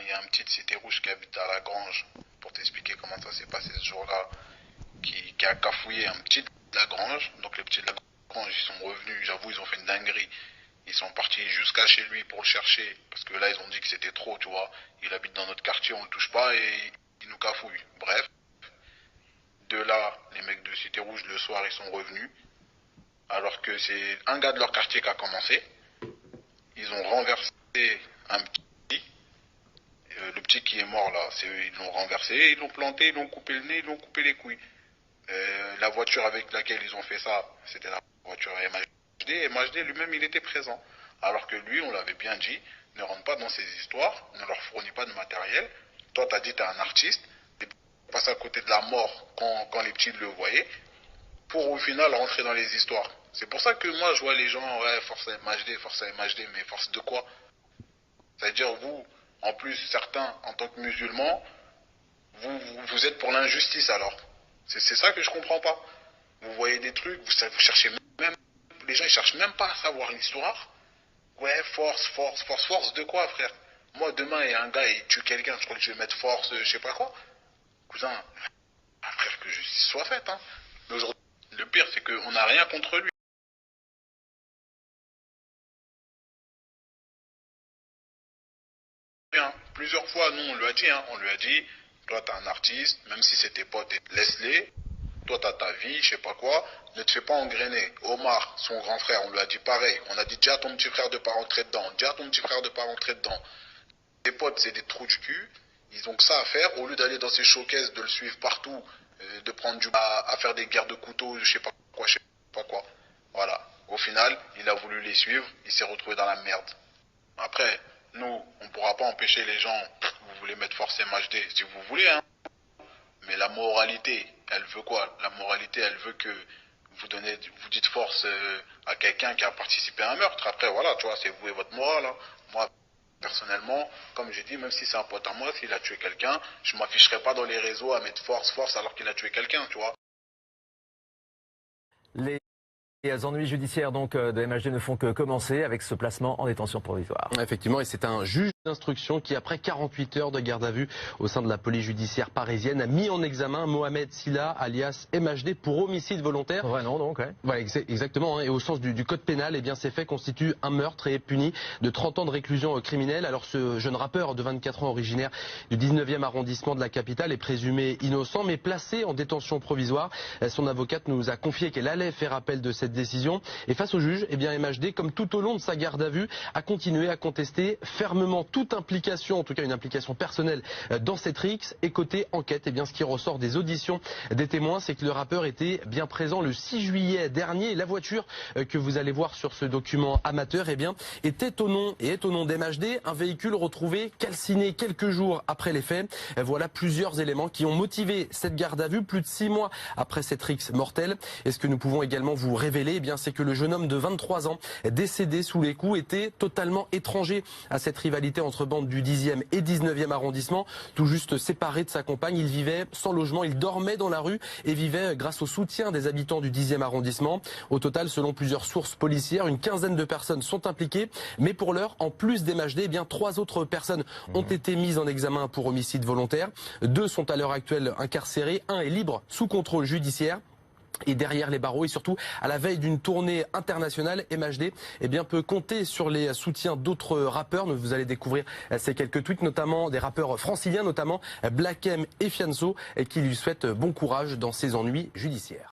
il y a un petit de Cité Rouge qui habite à la Grange, pour t'expliquer comment ça s'est passé ce jour-là, qui a cafouillé un petit de la Grange. Donc les petits de la Grange, ils sont revenus, j'avoue, ils ont fait une dinguerie. Ils sont partis jusqu'à chez lui pour le chercher, parce que là, ils ont dit que c'était trop, tu vois. Il habite dans notre quartier, on le touche pas et il nous cafouille. Bref, de là, les mecs de Cité Rouge, le soir, ils sont revenus, alors que c'est un gars de leur quartier qui a commencé. Ils ont renversé un petit, le petit qui est mort là, ils l'ont renversé, ils l'ont planté, ils l'ont coupé le nez, ils l'ont coupé les couilles. La voiture avec laquelle ils ont fait ça, c'était la voiture MHD. MHD lui-même, il était présent. Alors que lui, on l'avait bien dit, ne rentre pas dans ces histoires, ne leur fournit pas de matériel. Toi, t'as dit, t'es un artiste, t'es passé à côté de la mort quand les petits le voyaient, pour au final rentrer dans les histoires. C'est pour ça que moi, je vois les gens, ouais, force à MHD, mais force de quoi? C'est-à-dire, vous, en plus, certains, en tant que musulmans, vous êtes pour l'injustice alors. C'est ça que je comprends pas. Vous voyez des trucs, vous cherchez même, les gens ils cherchent même pas à savoir l'histoire. Ouais, force de quoi, frère? Moi, demain, il y a un gars, il tue quelqu'un, je crois que je vais mettre force, je sais pas quoi. Cousin, frère, que justice soit faite, hein. Mais aujourd'hui, le pire, c'est qu'on n'a rien contre lui. Hein. Plusieurs fois, nous, on lui a dit, hein, on lui a dit, toi, t'es un artiste, même si c'est tes potes, laisse-les. Toi, t'as ta vie, je sais pas quoi, ne te fais pas engrainer. Omar, son grand frère, on lui a dit pareil. On a dit, dis à ton petit frère de pas rentrer dedans. Dis à ton petit frère de pas rentrer dedans. Tes potes, c'est des trous du cul. Ils ont que ça à faire. Au lieu d'aller dans ces showcases, de le suivre partout, de prendre à faire des guerres de couteaux, je sais pas quoi. Voilà. Au final, il a voulu les suivre. Il s'est retrouvé dans la merde. Après, nous, on pourra pas empêcher les gens. Vous voulez mettre force MHD si vous voulez, hein. Mais la moralité, elle veut quoi? La moralité, elle veut que vous dites force à quelqu'un qui a participé à un meurtre. Après, voilà, tu vois, c'est vous et votre morale. Hein. Moi, personnellement, comme j'ai dit, même si c'est un pote à moi, s'il a tué quelqu'un, je m'afficherai pas dans les réseaux à mettre force alors qu'il a tué quelqu'un, tu vois. Les ennuis judiciaires donc de MHD ne font que commencer avec ce placement en détention provisoire. Effectivement, et c'est un juge d'instruction qui, après 48 heures de garde à vue au sein de la police judiciaire parisienne, a mis en examen Mohamed Silla, alias MHD, pour homicide volontaire. Ouais, non, donc, ouais. Voilà, exactement. Hein, et au sens du code pénal, eh bien, ces faits constituent un meurtre et est puni de 30 ans de réclusion criminelle. Alors, ce jeune rappeur de 24 ans, originaire du 19e arrondissement de la capitale, est présumé innocent, mais placé en détention provisoire. Son avocate nous a confié qu'elle allait faire appel de cette décision. Et face au juge, eh bien, MHD, comme tout au long de sa garde à vue, a continué à contester fermement toute implication, en tout cas une implication personnelle dans cette rixe. Et côté enquête, eh bien, ce qui ressort des auditions des témoins, c'est que le rappeur était bien présent le 6 juillet dernier. Et la voiture que vous allez voir sur ce document amateur, eh bien, est au nom d'MHD, un véhicule retrouvé calciné quelques jours après les faits. Voilà plusieurs éléments qui ont motivé cette garde à vue plus de 6 mois après cette rixe mortelle. Et ce que nous pouvons également vous révéler, eh bien, c'est que le jeune homme de 23 ans, décédé sous les coups, était totalement étranger à cette rivalité entre bandes du 10e et 19e arrondissement. Tout juste séparé de sa compagne, il vivait sans logement, il dormait dans la rue et vivait grâce au soutien des habitants du 10e arrondissement. Au total, selon plusieurs sources policières, une quinzaine de personnes sont impliquées. Mais pour l'heure, en plus d'MHD, eh bien, 3 autres personnes ont été mises en examen pour homicide volontaire. 2 sont à l'heure actuelle incarcérés, 1 est libre sous contrôle judiciaire. Et derrière les barreaux et surtout à la veille d'une tournée internationale, MHD eh bien, peut compter sur les soutiens d'autres rappeurs. Vous allez découvrir ces quelques tweets, notamment des rappeurs franciliens, notamment Black M et Fianso, qui lui souhaitent bon courage dans ses ennuis judiciaires.